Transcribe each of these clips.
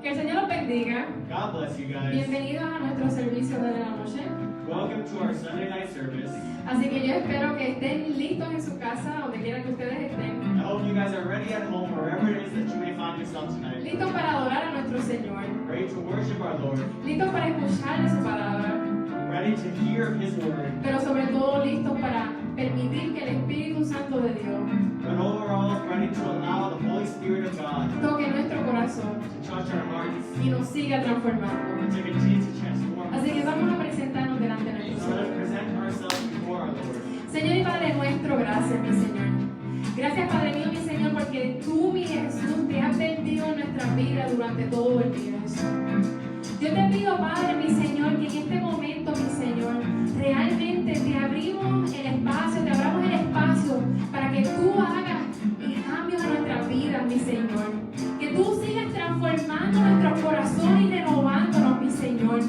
Que el Señor los bendiga. God bless you guys. Bienvenidos a nuestro servicio de la noche. Welcome to our Sunday night service. Así que yo espero que estén listos en su casa, donde quiera que ustedes estén. I hope you guys are ready at home, wherever it is that you may find yourself tonight. Listos para adorar a nuestro Señor. Ready to worship our Lord. Listos para escuchar de su palabra. Ready to hear His word. Pero sobre todo listos para permitir que el Espíritu Santo de Dios But overall, ready to allow the Holy Spirit of God toque nuestro corazón to touch our hearts y nos siga transformando. and to continue to transform Así que us. vamos a presentarnos delante de nuestro So let's Señor. present ourselves before our Lord. Señor y Padre nuestro, gracias, mi Señor. Gracias, Padre mío, mi Señor, porque tú, mi Jesús, te has bendito en nuestra vida durante todo el día, Jesús. Yo te pido, Padre, mi Señor, que en este momento, mi Señor, realmente te abrimos el espacio, te abramos el espacio para que tú hagas cambios en nuestras vidas, mi Señor. Que tú sigas transformando nuestros corazones y renovándonos, mi Señor.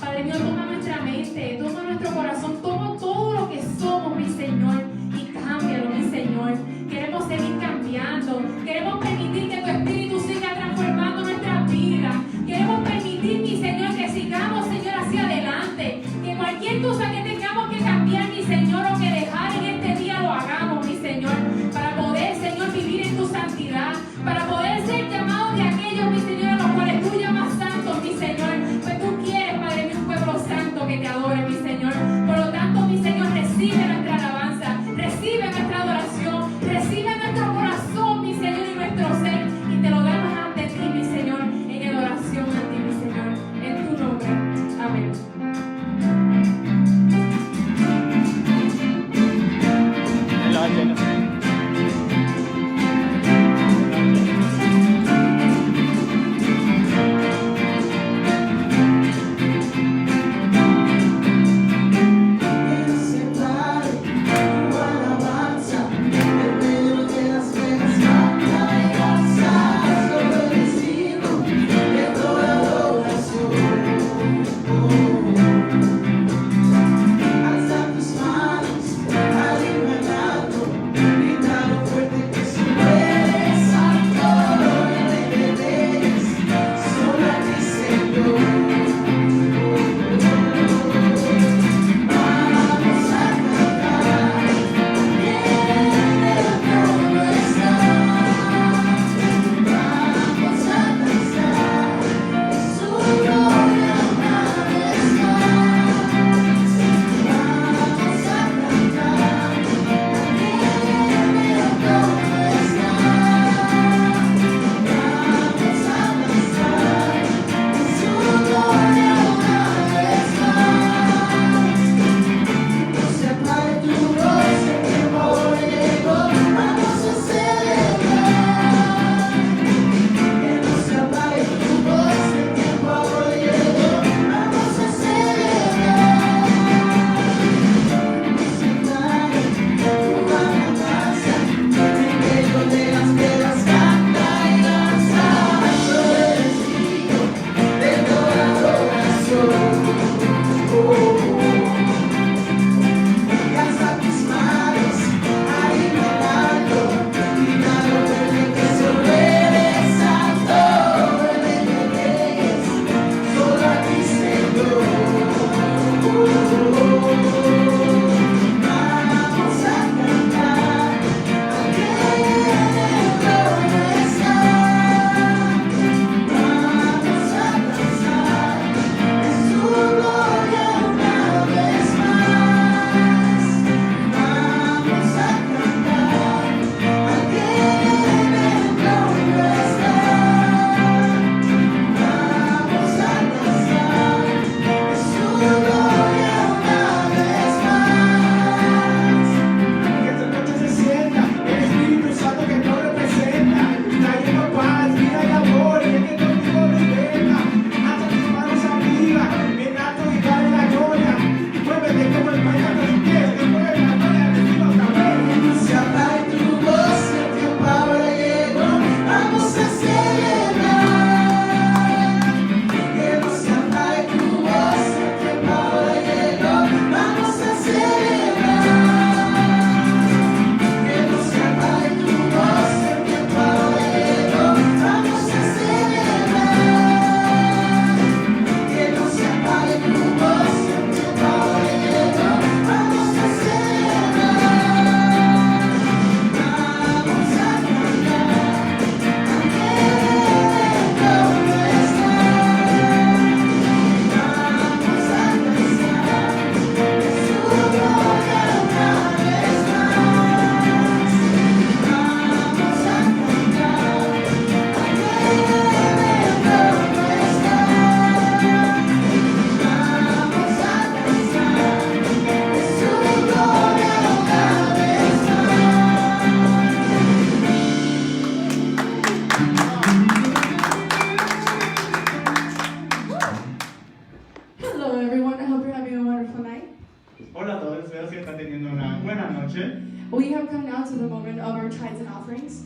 Padre mío, toma nuestra mente, toma nuestro corazón, toma todo lo que somos, mi Señor, y cámbialo, mi Señor. Queremos seguir cambiando, queremos permitir que tu Espíritu siga transformando nuestras vidas. Queremos permitir, mi Señor, que sigamos, Señor, hacia adelante. Que cualquier cosa que tengamos que cambiar, mi Señor, o que dejar en este día lo hagamos, mi Señor. Para poder, Señor, vivir en tu santidad. Para poder,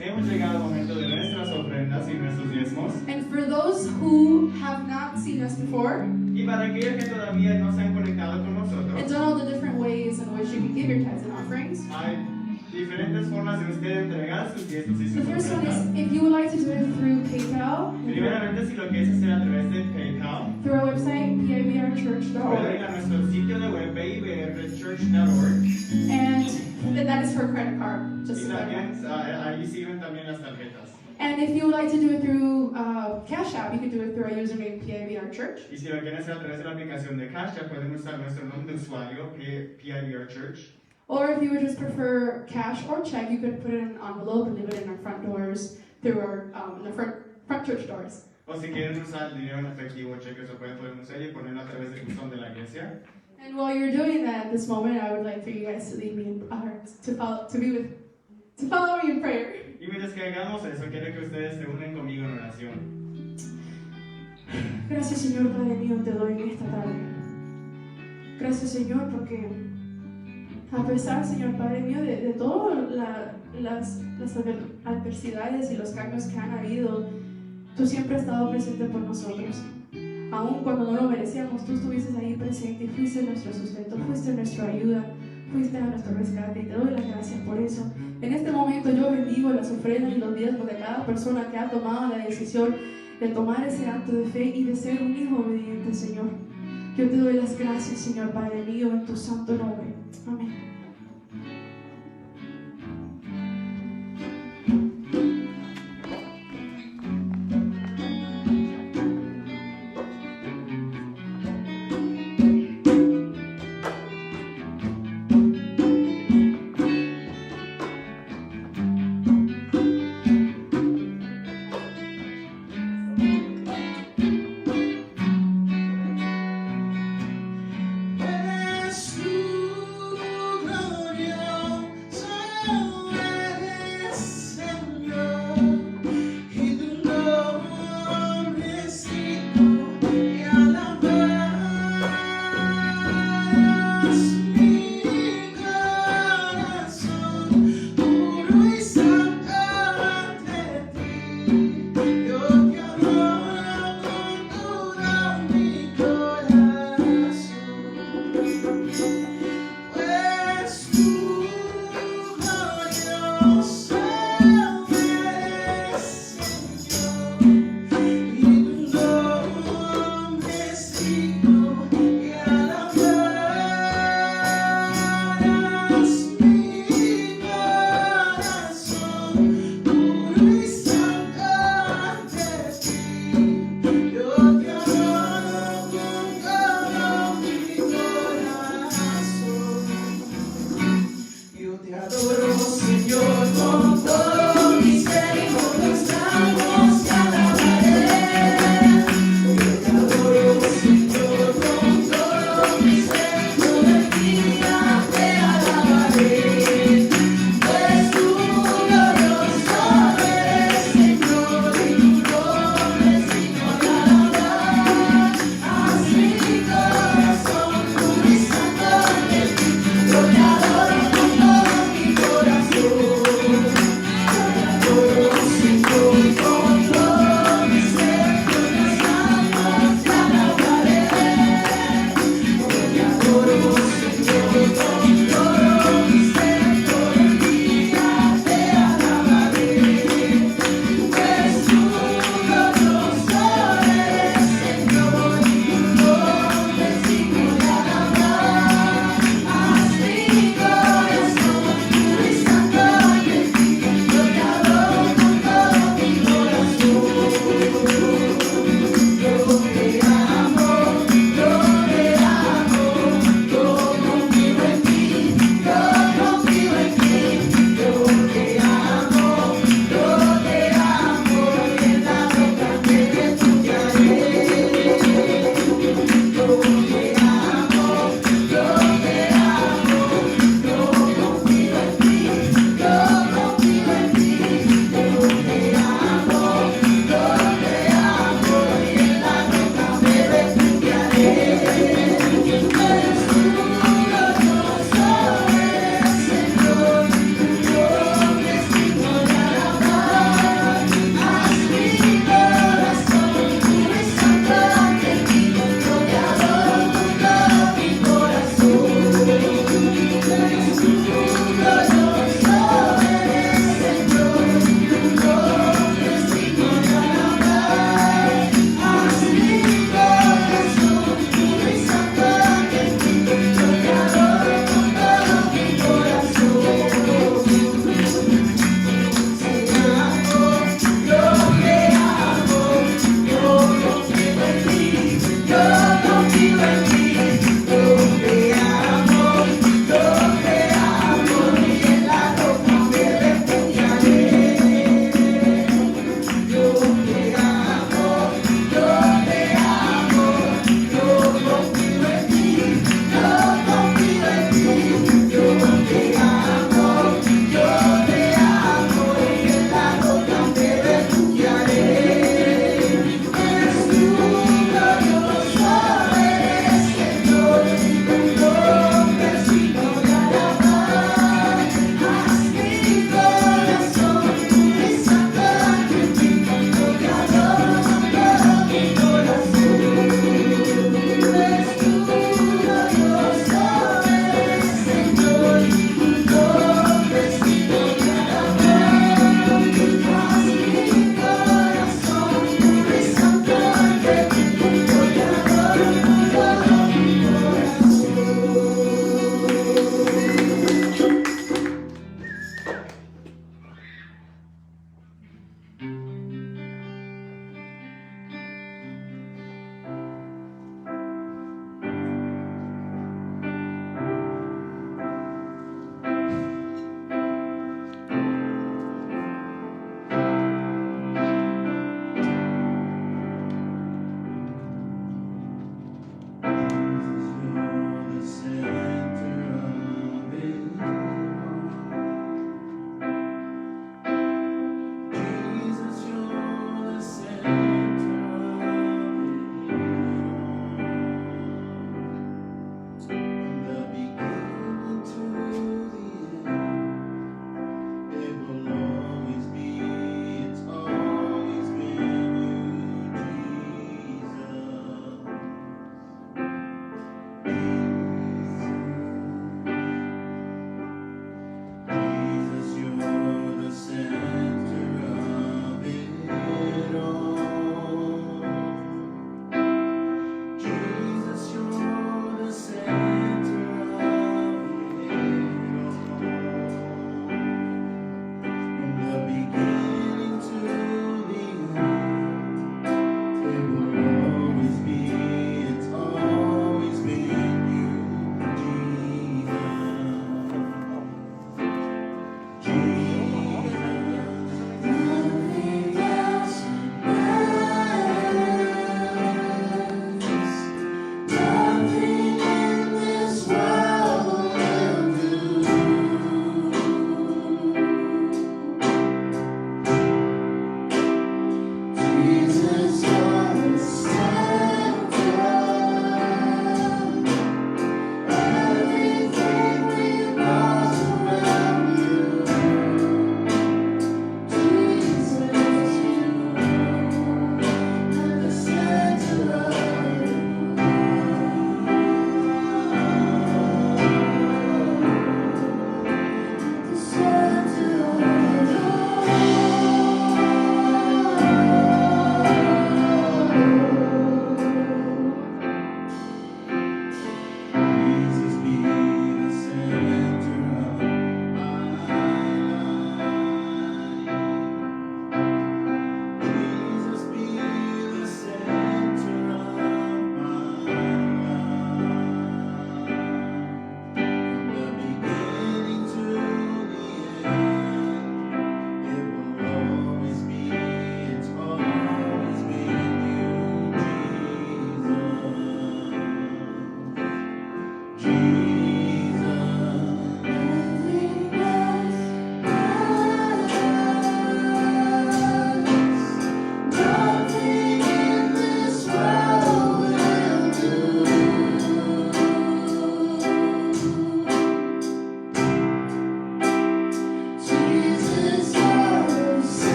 Hemos llegado al momento de nuestras ofrendas y nuestros diezmos. And for those who have not seen us before Y para aquellos que todavía no se han conectado con and nosotros, don't know the different ways in which you can give your tithes and offerings, hay diferentes formas de usted entregar sus diezmos y the sus first one is ofrendas. if you would like to do it through PayPal, Primeramente, si lo quieres hacer a través de PayPal, through our website, pueden ir pibirchurch.org, a nuestro sitio de web pibirchurch.org. and that is for credit card, just Y so that. también ahí sirven también las tarjetas. And if you would like to do it through Cash App, you can do it through our username pibirchurch. Y si lo quieren hacer a través de la aplicación de Cash App, pueden usar nuestro nombre de usuario, PIBR Church. Or if you would just prefer cash or check, you could put it in an envelope and leave it in our front doors through our the front church doors. O si quieren usar dinero en efectivo o cheques, lo pueden usar y ponerlo a través del buzón de la iglesia. And while you're doing that at this moment, I would like for you guys to lead me in to follow me in prayer. Y mientras que hagamos eso, quiero que ustedes se unen conmigo en oración. Gracias, Señor Padre mío, te doy en esta tarde. Gracias, Señor, porque a pesar, Señor Padre mío, de todas las adversidades y los cambios que han habido, tú siempre has estado presente por nosotros. Aun cuando no lo merecíamos, tú estuviste ahí presente y fuiste nuestro sustento, fuiste nuestra ayuda, fuiste a nuestro rescate y te doy las gracias por eso. En este momento yo bendigo las ofrendas y los diezmos de cada persona que ha tomado la decisión de tomar ese acto de fe y de ser un hijo obediente, Señor. Yo te doy las gracias, Señor Padre mío, en tu santo nombre. Amén. Es tu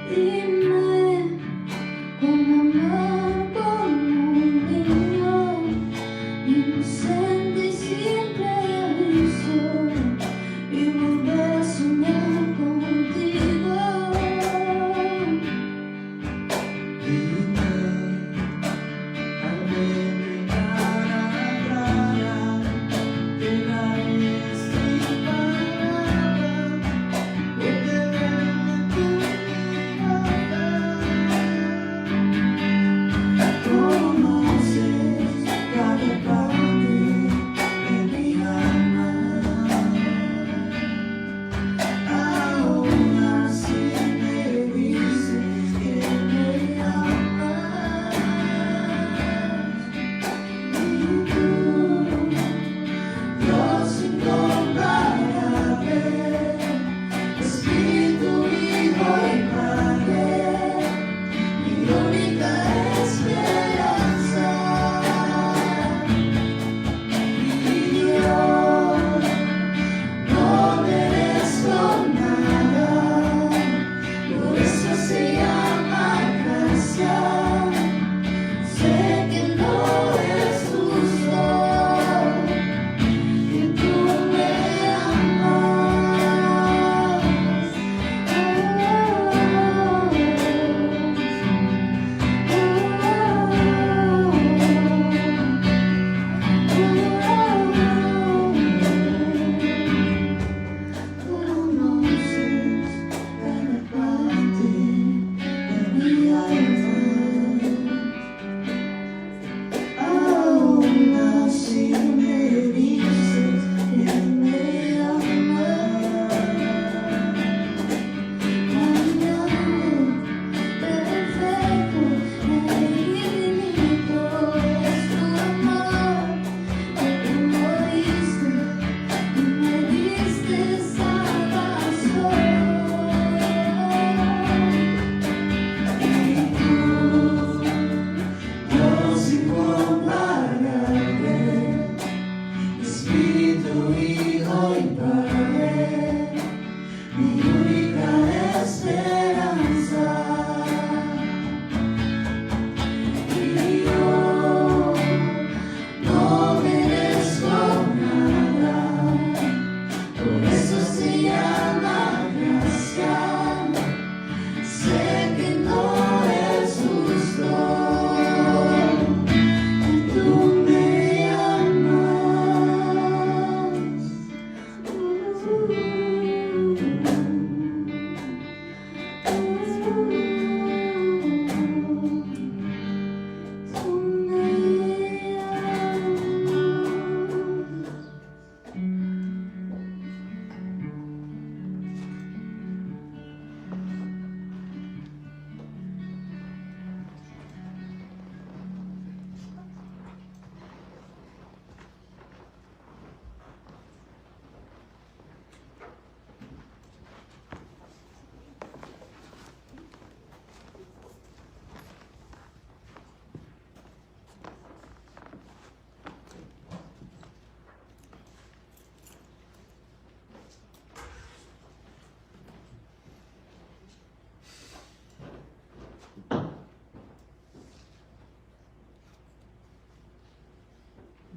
Dime cómo amar como un niño.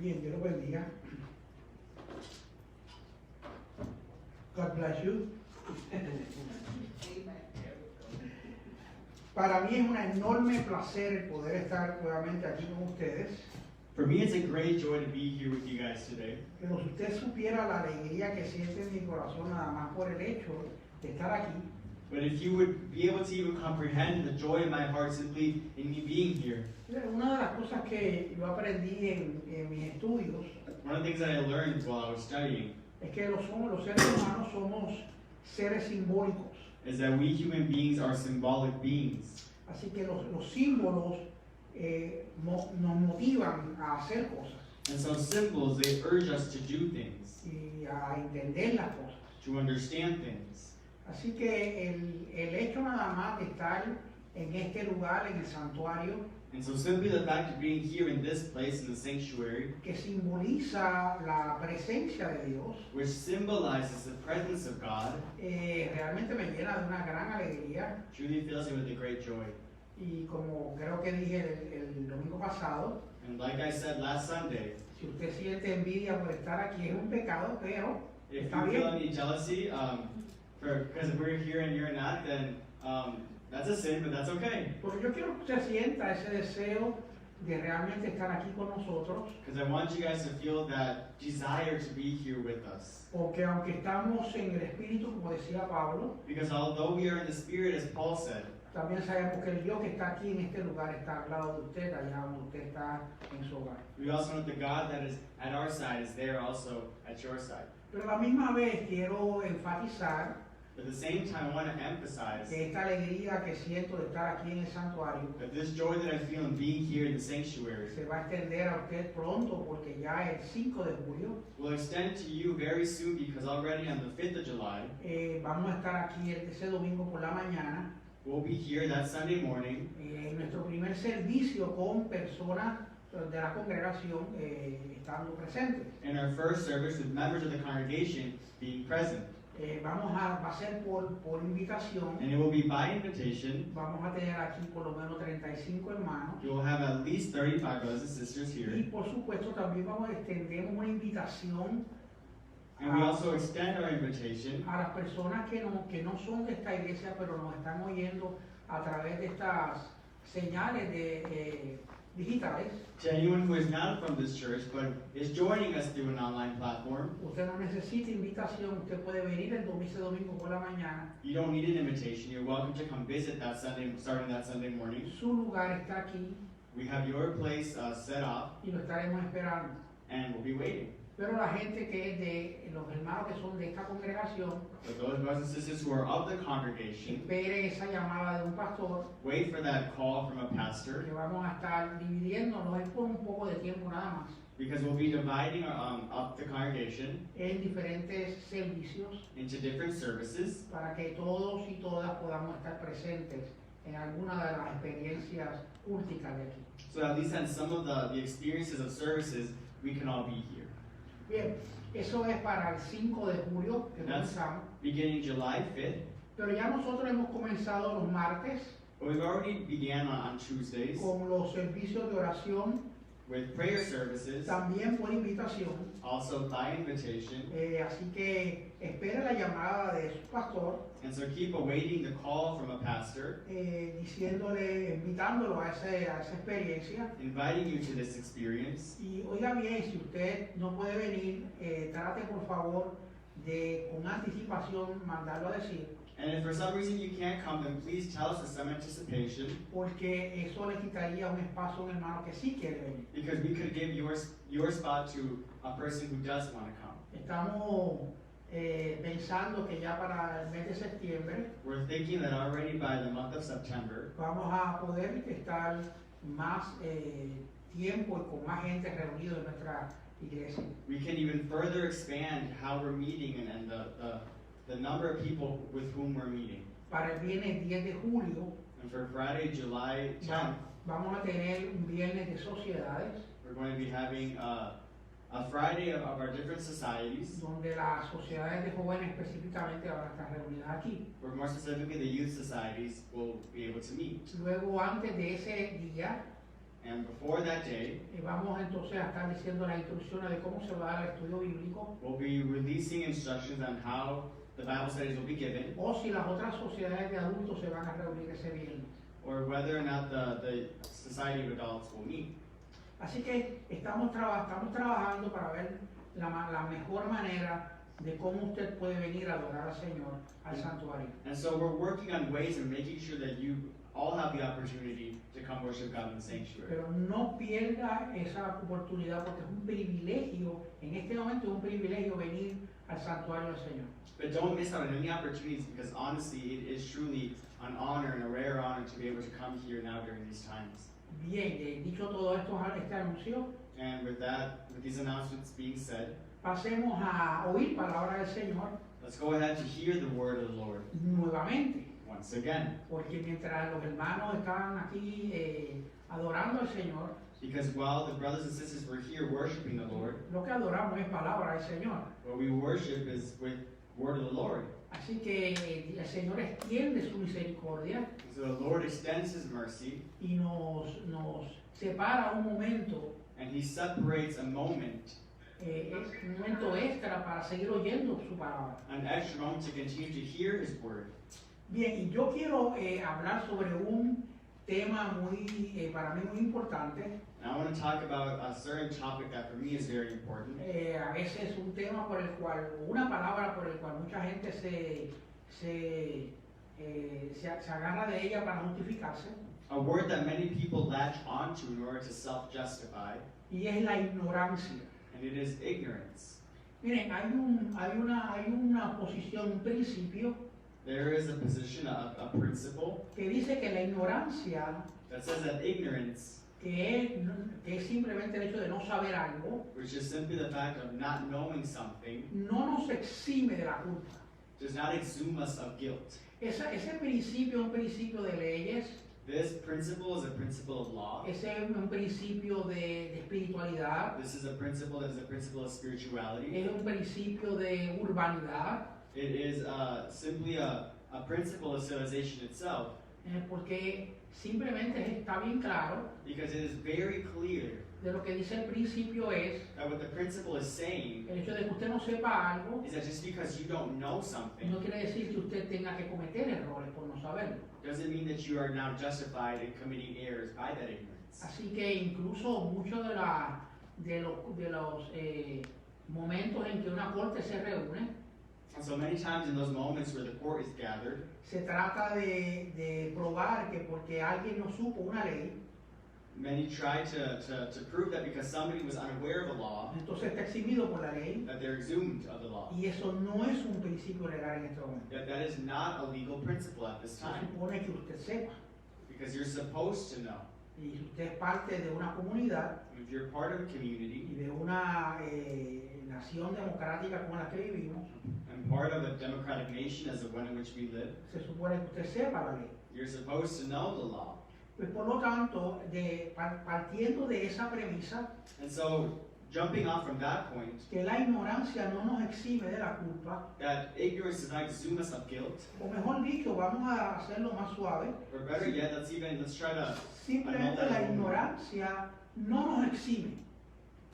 Bien, Dios los bendiga. God bless you. Para mí es un enorme placer el poder estar nuevamente aquí con ustedes. For me, it's a great joy to be here with you guys today. Pero si usted supiera la alegría que siente en mi corazón nada más por el hecho de estar aquí, But if you would be able to even comprehend the joy in my heart simply in me being here, una de las cosas que yo aprendí en mis estudios one of the things that I learned while I was studying es que los seres humanos somos seres simbólicos. is that we human beings are symbolic beings. Así que los símbolos nos motivan a hacer cosas And so symbols, they urge us to do things, y a entender las cosas. to understand things. Así que el hecho nada más de estar en este lugar, en el santuario, And so simply the fact of being here in this place, in the sanctuary, que simboliza la presencia de Dios, which symbolizes the presence of God, realmente me llena de una gran alegría. truly fills me with a great joy. Y como creo que dije el domingo pasado, And like I said last Sunday, si usted siente envidia por estar aquí es un pecado, pero if está you feel bien. any jealousy, because if we're here and you're not, then that's a sin, but that's okay. Porque yo quiero que usted sienta ese deseo de realmente estar aquí con nosotros, Because I want you guys to feel that desire to be here with us. porque aunque estamos en el Espíritu, como decía Pablo, Because although we are in the Spirit, as Paul said, también sabemos que el Dios que está aquí en este lugar está al lado de usted, allá donde usted está en su hogar. we also know the God that is at our side is there also at your side. Pero a la misma vez quiero enfatizar But at the same time, I want to emphasize que esta alegría que siento de estar aquí en el santuario that this joy that I feel in being here in the sanctuary se va a extender a usted pronto, porque ya el 5 de julio will extend to you very soon, because already on the 5th of July, vamos a estar aquí ese domingo por la mañana we'll be here that Sunday morning en nuestro primer servicio con personas de la congregación estando presentes. in our first service with members of the congregation being present. Va a ser por invitación. And it will be by invitation. Vamos a tener aquí por lo menos 35 hermanos. You will have at least 35 brothers and sisters Y here. por supuesto también extendemos una invitación And we also extend our invitation a las personas que no son de esta iglesia, pero nos están oyendo a través de estas señales digitales. to anyone who is not from this church but is joining us through an online platform. Usted no necesita invitación, usted puede venir ese domingo por la mañana. You don't need an invitation. You're welcome to come visit that Sunday, starting that Sunday morning. Su lugar está aquí We have your place set up, y lo estaremos esperando. and we'll be waiting. Pero la gente que es de los hermanos que son de esta congregación, But those brothers and sisters who are of the congregation, esperen esa llamada de un pastor, wait for that call from a pastor, que vamos a estar dividiéndonos es por un poco de tiempo nada más because we'll be dividing up the congregation en diferentes servicios into different services, para que todos y todas podamos estar presentes en alguna de las experiencias últicas de aquí. so at least on some of the experiences of services, we can all be here. Bien, eso es para el 5 de julio que That's comenzamos, beginning July 5th, pero ya nosotros hemos comenzado los martes but we've already began on Tuesdays con los servicios de oración, with prayer services, también por invitación. also by invitation. Así que espere la llamada de su pastor, And so keep awaiting the call from a pastor, invitándolo a esa experiencia. inviting you to this experience. Y oiga bien, si usted no puede venir, trate por favor de con anticipación mandarlo a decir, And if for some reason you can't come, then please tell us with some anticipation, porque eso le quitaría un espacio a un hermano que sí quiere venir. because we could give your spot to a person who does want to come. Estamos pensando que ya para el mes de septiembre We're thinking that already by the month of September, vamos a poder estar más tiempo y con más gente reunido en nuestra iglesia. we can even further expand how we're meeting and the number of people with whom we're meeting. Para el viernes 10 de julio And for Friday, July 10th, vamos a tener un viernes de sociedades we're going to be having a Friday of our different societies, donde las sociedades de jóvenes específicamente van a estar reunidas aquí. where more specifically the youth societies will be able to meet. Luego, antes de ese día, And before that day, vamos entonces a estar diciendo las instrucciones de cómo se va a dar el estudio bíblico, we'll be releasing instructions on how the Bible studies will be given, o si las otras sociedades de adultos se van a reunir ese viernes. or whether or not the Society of Adults will meet. Así que estamos trabajando para ver la mejor manera de cómo usted puede venir a adorar al Señor al santuario. And so we're working on ways and making sure that you all have the opportunity to come worship God in the sanctuary. Pero no pierda esa oportunidad porque es un privilegio, en este momento es un privilegio venir al santuario del Señor. But don't miss out on any opportunities, because honestly, it is truly an honor and a rare honor to be able to come here now during these times. Bien, dicho todo esto, este anuncio, And with that, with these announcements being said, pasemos a oír palabra del Señor let's go ahead to hear the word of the Lord nuevamente. once again. Porque mientras los hermanos estaban aquí adorando al Señor, Because while the brothers and sisters were here worshiping the Lord, lo que adoramos es palabra del Señor. what we worship is with word of the Lord. Así que el Señor extiende su misericordia So the Lord extends His mercy, y nos separa un momento, and He separates a moment, un momento extra para seguir oyendo su palabra. an extra moment to continue to hear His word. Bien, y yo quiero hablar sobre un tema para mí muy importante. And I want to talk about a certain topic that for me is very important. A veces un tema por el cual, una palabra por el cual mucha gente se agarra de ella para justificarse, A word that many people latch onto in order to self-justify, y es la ignorancia. and it is ignorance. Miren, hay una posición, un principio There is a position, a principle, que dice que la ignorancia, that says that ignorance, que es simplemente el hecho de no saber algo, which is simply the fact of not knowing something, no nos exime de la culpa. does not exhume us of guilt. Ese principio es un principio de leyes, This principle is a principle of law. ese es un principio de espiritualidad, This is a principle that is a principle of spirituality. es un principio de urbanidad, It is simply a principle of civilization itself, porque simplemente está bien claro because it is very clear de lo que dice el principio es that what the principle is saying el hecho de que usted no sepa algo is that just because you don't know something no quiere decir que usted tenga que cometer errores por no saberlo. doesn't mean that you are now justified in committing errors by that ignorance. Así que incluso muchos de los momentos en que una corte se reúne, And so many times in those moments where the court is gathered, se trata de probar que porque alguien no supo una ley, many try to prove that because somebody was unaware of a law, entonces está eximido por la ley, that they're exhumed of the law. y eso no es un principio legal en este momento. That is not a legal principle at this Se time, supone que usted sepa, because you're supposed to know. y si usted es parte de una comunidad If you're part of a y community de una nación democrática como la que vivimos, and part of a democratic nation as the one in which we live, se supone que usted sepa la ley. you're supposed to know the law. Pues por lo tanto, partiendo de esa premisa, And so, jumping off from that point, que la ignorancia no nos exime de la culpa, that ignorance does not exhume us of guilt, o mejor dicho, vamos a hacerlo más suave, or better yet, let's try to simplemente la ignorancia no nos exime.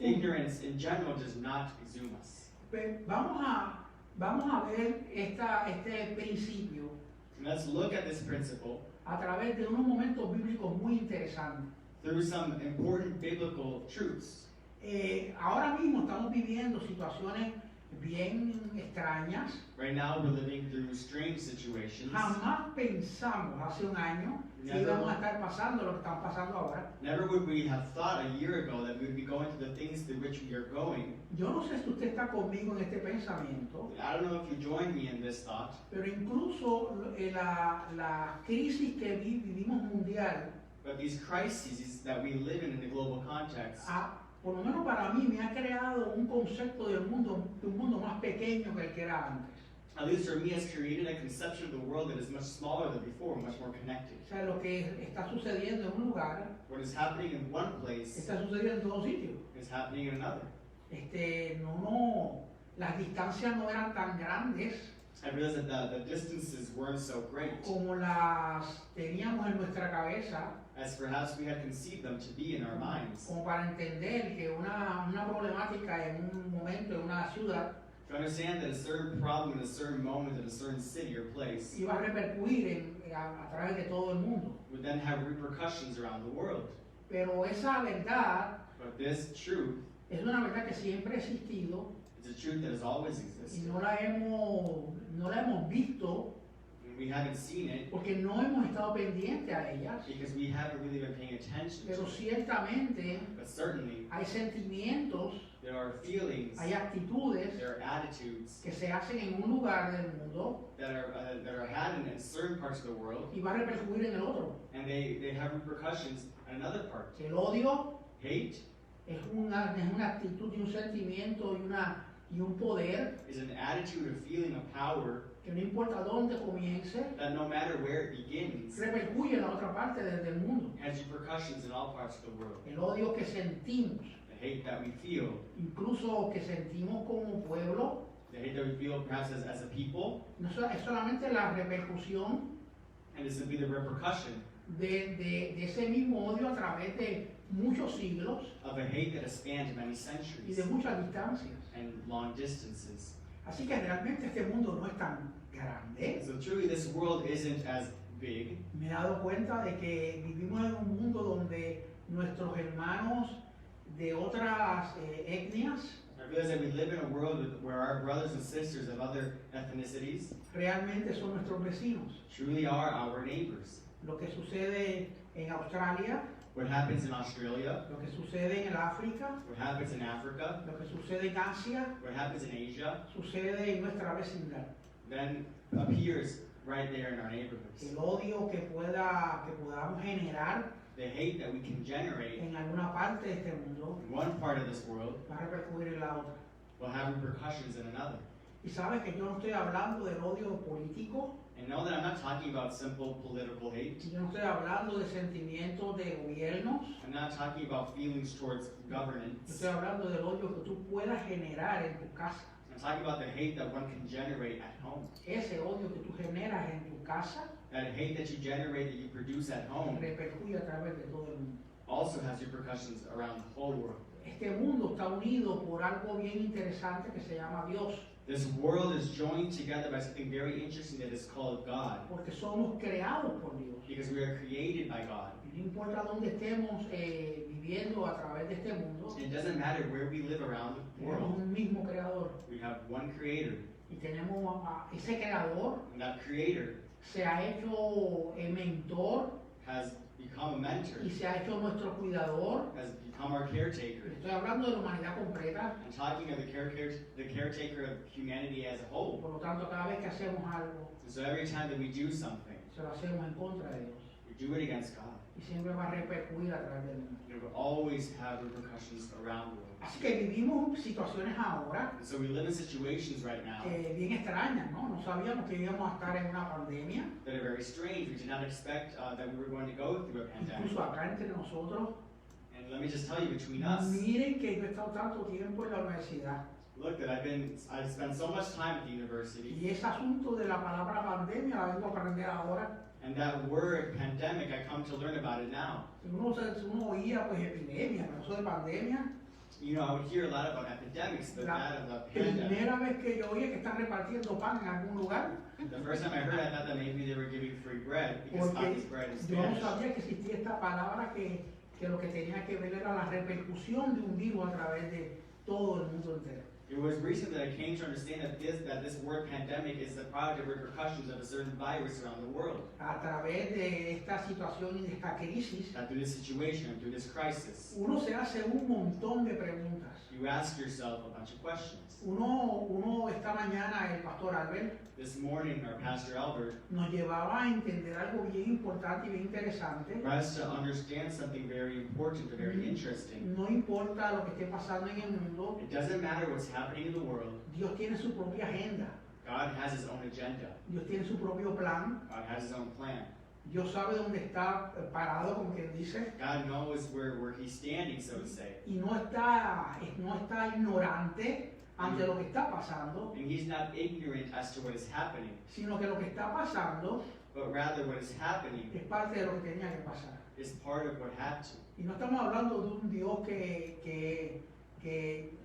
ignorance in general does not exhume us. Pues vamos a ver este principio And let's look at this principle a través de unos momentos bíblicos muy interesantes. through some important biblical truths. Ahora mismo estamos viviendo situaciones bien extrañas. Right now, we're living through strange situations. Jamás pensamos hace un año que Never. íbamos a estar pasando lo que están pasando ahora. Never would we have thought a year ago that we would be going through the things through which we are going. Yo no sé si usted está conmigo en este pensamiento, I don't know if you join me in this thought, pero incluso la crisis que vivimos mundial, but these crises that we live in the global context, por lo menos para mí, me ha creado un concepto de un mundo más pequeño que el que era antes. at least for me, has created a conception of the world that is much smaller than before, much more connected. O sea, lo que está sucediendo en un lugar What is happening in one place está sucediendo en todos sitios. is happening in another. Las distancias no eran tan grandes I realized that the distances weren't so great como las teníamos en nuestra cabeza as perhaps we had conceived them to be in our minds. Como para entender que una problemática en un momento en una ciudad To understand that a certain problem in a certain moment in a certain city or place iba a repercutir a través de todo el mundo. would then have repercussions around the world. Pero esa verdad But this truth es una verdad que siempre ha existido is a truth that has always y existed. no la hemos visto And we haven't seen it porque no hemos estado pendientes a ellas. because we haven't really been paying attention to Pero it. ciertamente But certainly, hay sentimientos, there are feelings, hay actitudes there are attitudes que se hacen en un lugar del mundo that are had in certain parts of the world, y va a repercutir en el otro. and they have repercussions in another part. El odio Hate es una actitud y un sentimiento y un poder is an attitude, a feeling, a power que no importa dónde comience, that no matter where it begins, repercuye en la otra parte del mundo. has repercussions in all parts of the world. El odio que sentimos, The hate that we feel, incluso que sentimos como pueblo, the hate that we feel perhaps as a people, no es solamente la repercusión and it's simply the repercussion de ese mismo odio a través de muchos siglos of a hate that has spanned many y centuries de muchas distancias. and long distances. Así que realmente este mundo no es tan grande. So truly this world isn't as big. Me he dado cuenta de que vivimos en un mundo donde nuestros hermanos de otras etnias I realize that we live in a world where our brothers and sisters of other ethnicities realmente son nuestros vecinos. truly are our neighbors. Lo que sucede en Australia, What happens in Australia, lo que sucede en el África, what happens in Africa, lo que sucede en Asia, what happens in Asia, sucede en nuestra vecindad. then appears right there in our neighborhoods. El odio que podamos generar The hate that we can generate en alguna parte de este mundo in one part of this world va a repercutir en la otra. will have repercussions in another. Y sabes que yo no estoy hablando del odio político, And know that I'm not talking about simple political hate. yo no estoy hablando de sentimientos de gobiernos, I'm not talking about feelings towards yo governance. estoy hablando del odio que tú puedas generar en tu casa. I'm talking about the hate that one can generate at home. Ese odio que tú generas en tu casa That hate that you generate, that you produce at home, repercute a través de todo el mundo. also has repercussions around the whole world. Este mundo está unido por algo bien interesante que se llama Dios, This world is joined together by something very interesting that is called God, porque somos creados por Dios. because we are created by God. Y no importa dónde estemos viviendo a través de este mundo, It doesn't matter where we live around the tenemos world, un mismo creador. we have one creator, Y tenemos a ese creador and that creator se ha hecho mentor has become a mentor, y se ha hecho nuestro cuidador. has become our caretaker. Estoy hablando de la humanidad completa. I'm talking of the caretaker of humanity as a whole. Por lo tanto, cada vez que hacemos algo, And so every time that we do something, se lo hacemos en contra de Dios. we do it against God. Y siempre va a repercutir a través del mundo. It will always have repercussions around the world. Así que vivimos situaciones ahora And so we live in situations right now bien extrañas, ¿no? No sabíamos que íbamos a estar en una pandemia. that are very strange. We did not expect that we were going to go through a pandemic. Incluso acá entre nosotros. And let me just tell you, between us, Miren que yo he estado tanto tiempo en la universidad. look that I've spent so much time at the university, Y ese asunto de la palabra pandemia la vengo a aprender ahora. and that word pandemic, I come to learn about it now. Uno oía pues epidemia, pero eso de pandemia. You know, I would hear a lot about epidemics, but La that of the pandemic. primera vez que yo oía que están repartiendo pan en algún lugar, The first time I heard, I thought that maybe they were giving free bread because porque coffee bread is yo no Spanish. sabía que existía esta palabra que lo que tenía que ver era la repercusión de un virus a través de todo el mundo entero. It was recent that I came to understand that this word pandemic is the product of repercussions of a certain virus around the world. A través de esta situación y de esta crisis, That through this situation, through this crisis, uno se hace un montón de preguntas. you ask yourself a bunch of questions. Uno esta mañana, el pastor Albert, This morning, our pastor Albert nos llevaba a entender algo bien importante y bien interesante. for us to understand something very important, very interesting. No importa lo que esté pasando en el mundo, It doesn't matter what's happening in the world. Dios tiene su propia agenda, God has His own agenda. Dios tiene su propio plan, God has His own plan. Dios sabe dónde está parado, como quien dice, God knows where He's standing, so to say. y no está ignorante ante lo que está pasando, And He's not ignorant as to what is happening. sino que lo que está pasando but rather what is happening es parte de lo que tenía que pasar. is part of what had to. Y no estamos hablando de un Dios que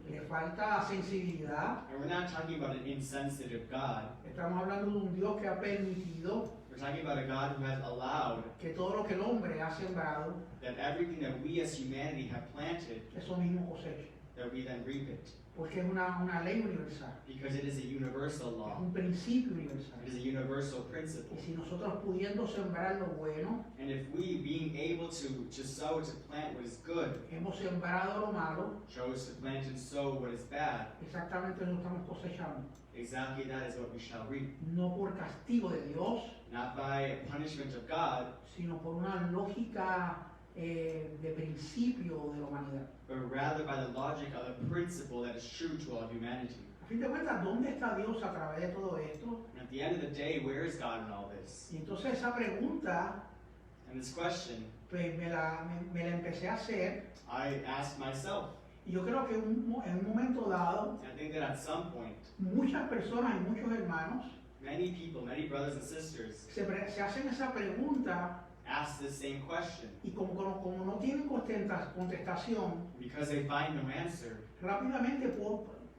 le falta sensibilidad. And we're not talking about an insensitive God. Estamos hablando de un Dios que ha permitido We're talking about a God who has allowed que todo lo que el hombre ha sembrado, that everything that we as humanity have planted, eso mismo coseche. that we then reap it. Porque es una ley universal, Because it is a universal es law. un principio universal. It is a universal principle. Y si nosotros pudiendo sembrar lo bueno, And if we, being able to sow, to plant what is good, hemos sembrado lo malo, chose to plant and sow what is bad, exactamente lo estamos cosechando. exactly that is what we shall reap. No por castigo de Dios, Not by punishment of God, sino por una lógica de principio de la humanidad. but rather by the logic of the principle that is true to all humanity. A fin de cuentas, ¿dónde está Dios a través de todo esto? And at the end of the day, where is God in all this? Y entonces esa pregunta And this question, pues, me la empecé a hacer, I asked myself. y yo creo que en un momento dado, And I think that at some point, muchas personas y muchos hermanos many people, many brothers and sisters, se hacen esa pregunta ask this same question. y como no tienen contestación, Because they find no answer, rápidamente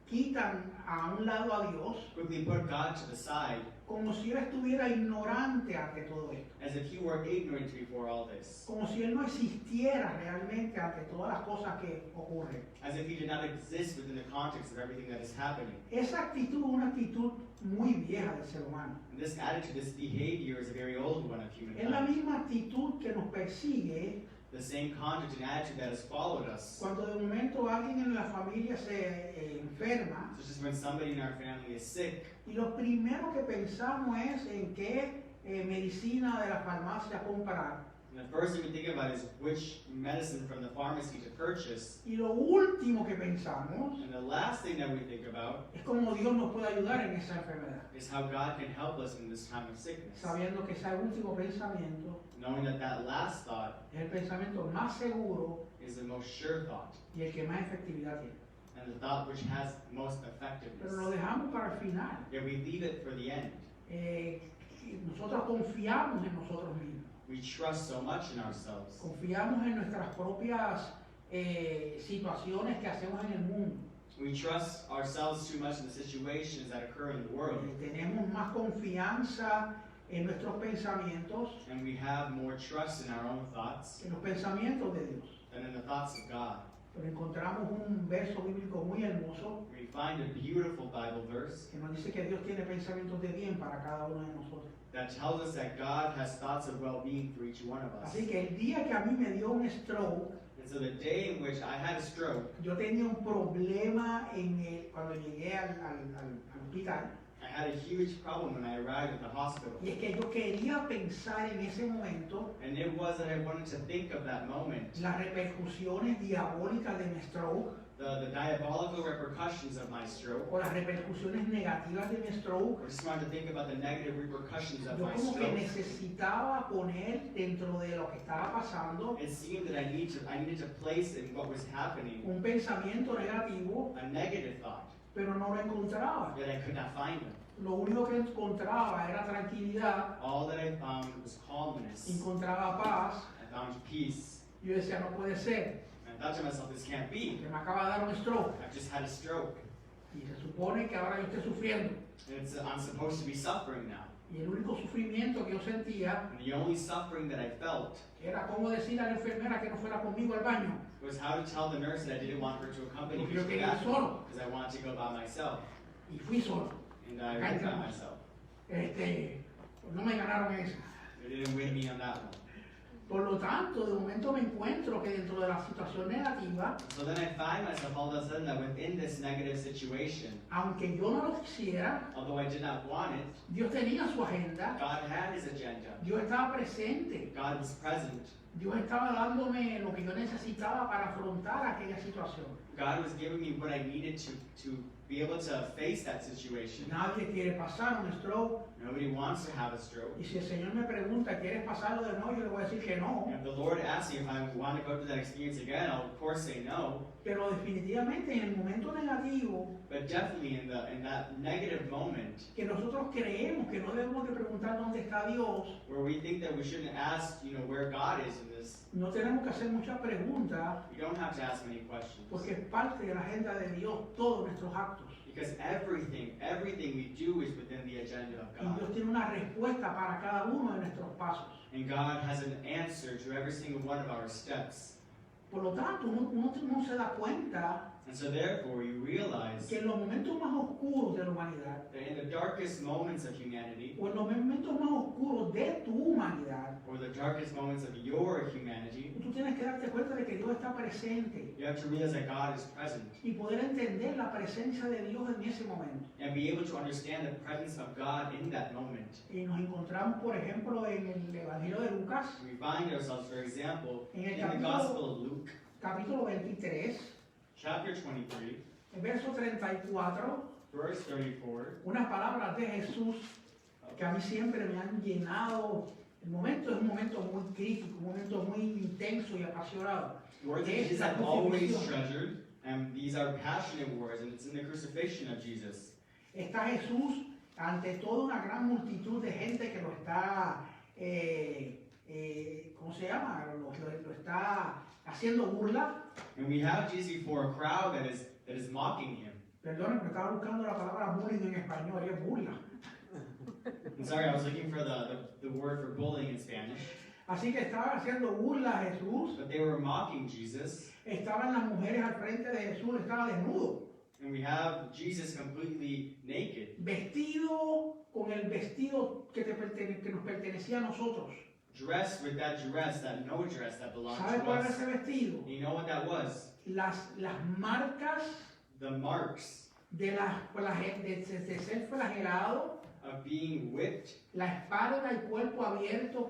quitan a un lado a Dios quickly put God to the side, como si Él estuviera ignorante ante todo esto, as if he were ignorant before all this, como si Él no existiera realmente ante todas las cosas que ocurren. as if he did not exist within the context of everything that is happening. Esa actitud es una actitud muy vieja del ser humano. And this attitude, this behavior is a very old one of Es la humankind. misma actitud que nos persigue The same conduct and attitude that has followed us. cuando de momento alguien en la familia se enferma Such as when somebody in our family is sick, y lo primero que pensamos es en qué medicina de la farmacia comprar. and the first thing we think about is which medicine from the pharmacy to purchase. Y lo último que pensamos And the last thing that we think about es cómo Dios nos puede ayudar en esa enfermedad, is how God can help us in this time of sickness. sabiendo que ese último pensamiento Knowing that that last thought es el pensamiento más seguro is the most sure thought, y el que más efectividad tiene. and the thought which has most Pero lo effectiveness. dejamos para el final. Yet we leave it for the end. Nosotros confiamos en nosotros mismos, We trust so much in ourselves. confiamos en nuestras propias situaciones que hacemos en el mundo. We trust ourselves too much in the situations that occur in the world, Tenemos más confianza en nuestros pensamientos and we have more trust in our own thoughts que en los pensamientos de Dios. than in the thoughts of God. Pero encontramos un verso bíblico muy hermoso We find a beautiful Bible verse que nos dice que Dios tiene pensamientos de bien para cada uno de nosotros. that tells us that God has thoughts of well-being for each one of us. Así que el día que a mí me dio un stroke, And so the day in which I had a stroke, yo tenía un problema cuando llegué al hospital, I had a huge problem when I arrived at the hospital. y es que yo quería pensar en ese momento And it was that I wanted to think of that moment, las repercusiones diabólicas de mi stroke the diabolical repercussions of my stroke, o las repercusiones negativas de mi stroke. or just wanted to think about the negative repercussions of Yo my como que stroke. necesitaba poner dentro de lo que estaba pasando It seemed that I needed to place in what was happening un pensamiento negativo, a negative thought, pero no lo encontraba. yet I could not find them. Lo único que encontraba era tranquilidad, All that I found was calmness. encontraba paz. I found peace. Yo decía, no puede ser, And I thought to myself, this can't be. que me acaba de dar un stroke. I've just had a stroke. Y se supone que ahora yo estoy sufriendo. And I'm supposed to be suffering now. Y el único sufrimiento que yo sentía And the only suffering that I felt era cómo decir a la enfermera que no fuera conmigo al baño. was how to tell the nurse that I didn't want her to accompany me Porque yo to the quería ir bathroom solo. because I wanted to go by myself. Y fui solo. And I went by myself. Pues no me ganaron esa. They didn't win me on that one. Por lo tanto, de momento me encuentro que dentro de la situación negativa, So then I find myself all of a sudden that within this negative situation, aunque yo no lo quisiera, although I did not want it, Dios tenía su agenda, God had his agenda. Dios estaba presente. God was present. Dios estaba dándome lo que yo necesitaba para afrontar aquella situación. God was giving me what I needed to be able to face that situation. Nadie quiere pasar un stroke. Nobody wants to have a stroke. Y si el Señor me pregunta, ¿quieres pasarlo de nuevo? Yo le voy a decir que no. If the Lord asks me if I want to go through that experience again, I'll of course say no. Pero definitivamente en el momento negativo, But definitely in that negative moment que nosotros creemos que no debemos de preguntar dónde está Dios, where we think that we shouldn't ask, where God is in this, no tenemos que hacer muchas preguntas, you don't have to ask many questions. porque es parte de la agenda de Dios todos nuestros actos. Because everything we do is within the agenda of Y Dios God. tiene una respuesta para cada uno de nuestros pasos. And God has an answer to every single one of our steps. Por lo tanto, uno se da cuenta And so therefore you realize que en los momentos más oscuros de la humanidad, that in the darkest moments of humanity, o en los momentos más oscuros de tu humanidad, or the darkest moments of your humanity, tú tienes que darte cuenta de que Dios está presente you have to realize that God is present y poder entender la presencia de Dios en ese momento. and be able to understand the presence of God in that moment. Y nos encontramos, por ejemplo, en el Evangelio de Lucas, We find ourselves, for example, En el in the capítulo- Gospel of Luke, capítulo 23, chapter 23, el verso 34, verse 34. unas palabras de Jesús que a mí siempre me han llenado. El momento es un momento muy crítico, un momento muy intenso y apasionado. Words that Es Jesus la have always crucifixión. treasured, and these are passionate words, and it's in the crucifixion of Jesus. Está Jesús ante toda una gran multitud de gente que lo está, ¿cómo se llama? Lo está haciendo burla. And we have Jesus before a crowd that is mocking him. Perdón, pero estaba buscando la palabra bullying en español, y es burla. I'm sorry, I was looking for the word for bullying in Spanish. Así que estaban haciendo burla a Jesús. But they were mocking Jesus, Estaban las mujeres al frente de Jesús, estaba desnudo, and we have Jesus completely naked, vestido con el vestido que nos pertenecía a nosotros. dressed with that dress, that no dress that belonged ¿Sabe to cuál era us. ese vestido? And you know what that was? Las marcas The marks de ser flagelado, of being whipped, la espalda y cuerpo abierto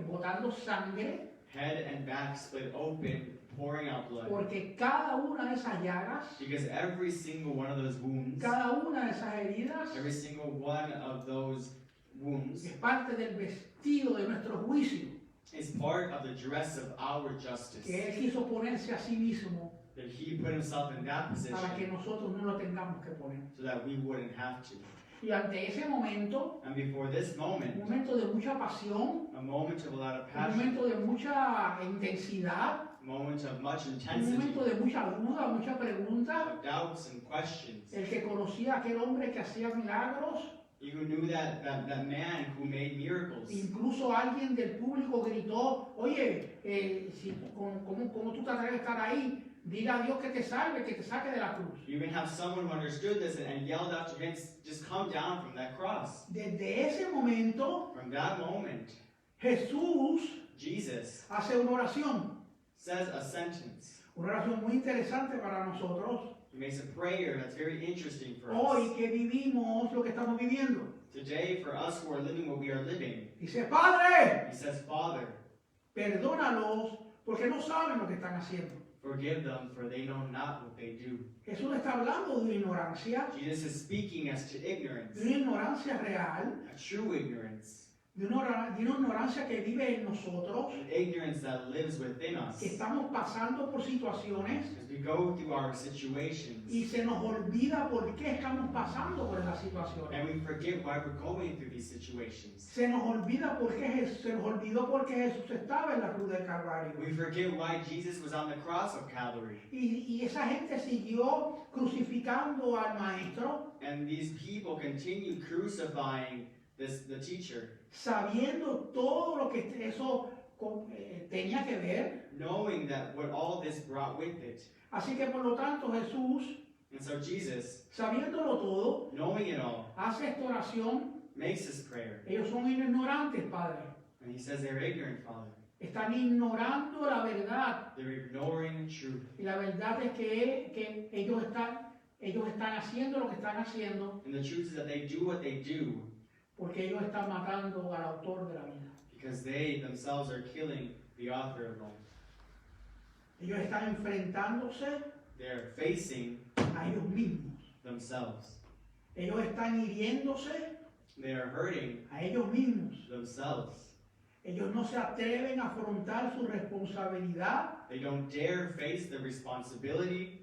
botando sangre, head and back split open, pouring out blood. porque cada una de esas llagas, Because every single one of those wounds, cada una de esas heridas every single one of those wounds es parte del vestido de nuestro juicio, is part of the dress of our justice. que Él quiso ponerse a sí mismo That he put himself in that para que position nosotros no lo tengamos que poner. so that we wouldn't have to. Y ante ese momento, And before this un moment, momento de mucha pasión, a moment of a lot of un passion, momento de mucha intensidad, a moment of much un intensity, momento de mucha duda, mucha pregunta, of doubts and questions. el que conocía a aquel hombre que hacía milagros, You who knew that man who made miracles. incluso alguien del público gritó, oye, ¿cómo tú te atreves a estar ahí? Dile a Dios que te salve, que te saque de la cruz. You even have someone who understood this and yelled after him, just come down from that cross. Desde ese momento, From that moment, Jesús Jesus hace una oración says a sentence. muy interesante para nosotros. He makes a prayer that's very interesting for Hoy us. que vivimos lo que estamos viviendo. Today, for us who are living what we are living, Dice, Padre, he says, Father, perdónalos porque no saben lo que están haciendo. forgive them, for they know not what they do. Jesús está hablando de ignorancia, Jesus is speaking as to ignorance, de una ignorancia real, a true ignorance, de una ignorancia que vive en nosotros, an ignorance that lives within us. que estamos pasando por situaciones As we go through our situations, y se nos olvida por qué estamos pasando por esas situaciones. and we forget why we're going through these situations. Se nos olvida se nos olvidó por qué Jesús estaba en la cruz del Calvario. We forget why Jesus was on the cross of Calvary. Y esa gente siguió crucificando al maestro, And these people continue crucifying the teacher, sabiendo todo lo que eso tenía que ver. knowing that what all this brought with it. Así que por lo tanto Jesús, And so Jesus, sabiéndolo todo, knowing it all, hace esta oración. makes this prayer. Ellos son ignorantes, Padre. And he says they're ignorant, Father. Están ignorando la verdad. They're ignoring truth. Y la verdad es que ellos están haciendo lo que están haciendo And the truth is that they do what they do porque ellos están matando al autor de la vida. because they themselves are killing the author of life. Ellos están enfrentándose They're facing a ellos mismos. themselves. Ellos están hiriéndose They are hurting a ellos mismos. themselves. Ellos no se atreven a afrontar su responsabilidad They don't dare face the responsibility,